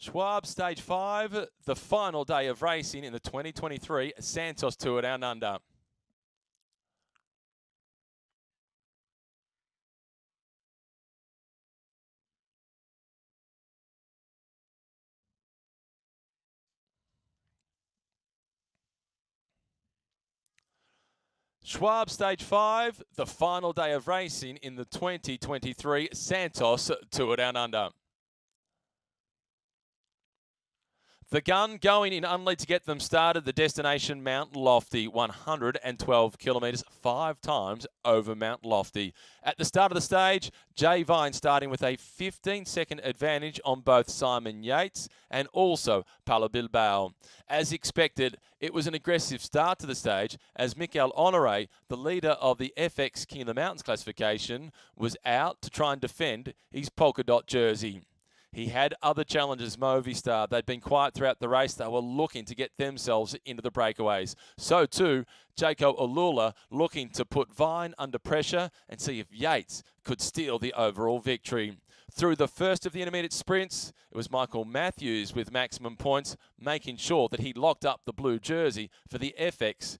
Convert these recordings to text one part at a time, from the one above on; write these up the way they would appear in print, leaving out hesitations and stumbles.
Schwalbe Stage 5, the final day of racing in the 2023 Santos Tour Down Under. Schwalbe Stage 5, the final day of racing in the 2023 Santos Tour Down Under. The gun going in unlead to get them started. The destination, Mount Lofty, 112 kilometres, 5 times over Mount Lofty. At the start of the stage, Jay Vine starting with a 15-second advantage on both Simon Yates and also Paulo Bilbao. As expected, it was an aggressive start to the stage as Mikel Honore, the leader of the FX King of the Mountains classification, was out to try and defend his polka dot jersey. He had other challengers, Movistar. They'd been quiet throughout the race. They were looking to get themselves into the breakaways. So too, Jaco Alula looking to put Vine under pressure and see if Yates could steal the overall victory. Through the first of the intermediate sprints, it was Michael Matthews with maximum points, making sure that he locked up the blue jersey for the FX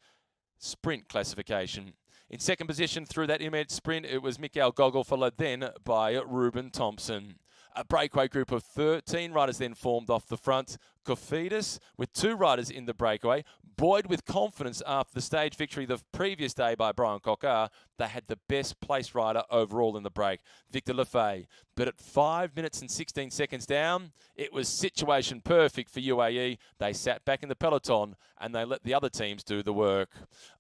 sprint classification. In second position through that intermediate sprint, it was Mikael Gogol, followed then by Ruben Thompson. A breakaway group of 13 riders then formed off the front. Kofidis with 2 riders in the breakaway. Buoyed with confidence after the stage victory the previous day by Brian Coquard, they had the best placed rider overall in the break, Victor Lefay. But at 5 minutes and 16 seconds down, it was situation perfect for UAE. They sat back in the peloton and they let the other teams do the work.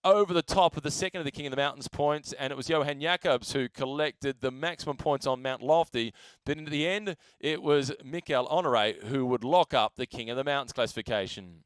Over the top of the second of the King of the Mountains points, and it was Johan Jacobs who collected the maximum points on Mount Lofty. But in the end, it was Mikel Honore who would lock up the King of the Mountains classification.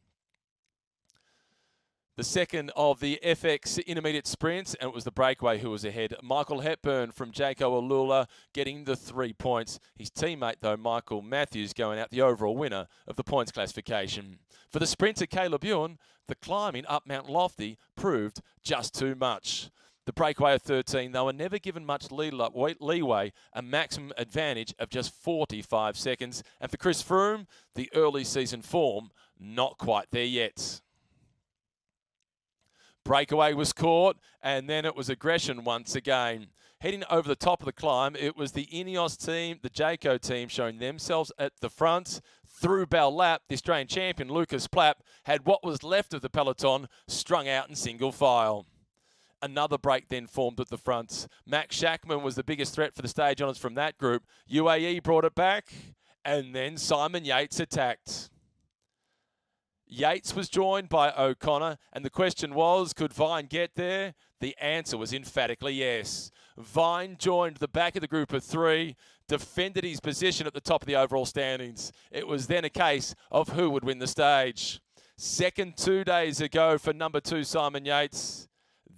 The second of the FX intermediate sprints, and it was the breakaway who was ahead. Michael Hepburn from Jaco Alula getting the 3 points. His teammate, though, Michael Matthews, going out the overall winner of the points classification. For the sprinter, Caleb Ewan, the climbing up Mount Lofty proved just too much. The breakaway of 13, they were never given much leeway, a maximum advantage of just 45 seconds. And for Chris Froome, the early season form, not quite there yet. Breakaway was caught, and then it was aggression once again. Heading over the top of the climb, it was the Ineos team, the Jayco team, showing themselves at the front. Through Bell Lap, the Australian champion, Lucas Plapp, had what was left of the peloton strung out in single file. Another break then formed at the front. Max Schachmann was the biggest threat for the stage honours from that group. UAE brought it back, and then Simon Yates attacked. Yates was joined by O'Connor, and the question was, could Vine get there? The answer was emphatically yes. Vine joined the back of the group of 3, defended his position at the top of the overall standings. It was then a case of who would win the stage. Second 2 days ago for number 2, Simon Yates.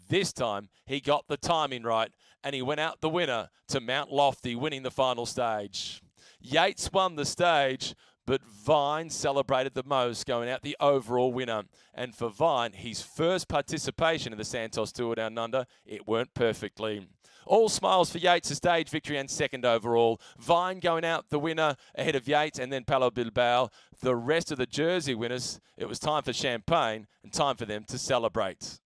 This time, he got the timing right, and he went out the winner to Mount Lofty, winning the final stage. Yates won the stage, but Vine celebrated the most, going out the overall winner. And for Vine, his first participation in the Santos Tour Down Under, it went perfectly. All smiles for Yates' stage victory and second overall. Vine going out the winner ahead of Yates and then Paulo Bilbao. The rest of the Jersey winners, it was time for champagne and time for them to celebrate.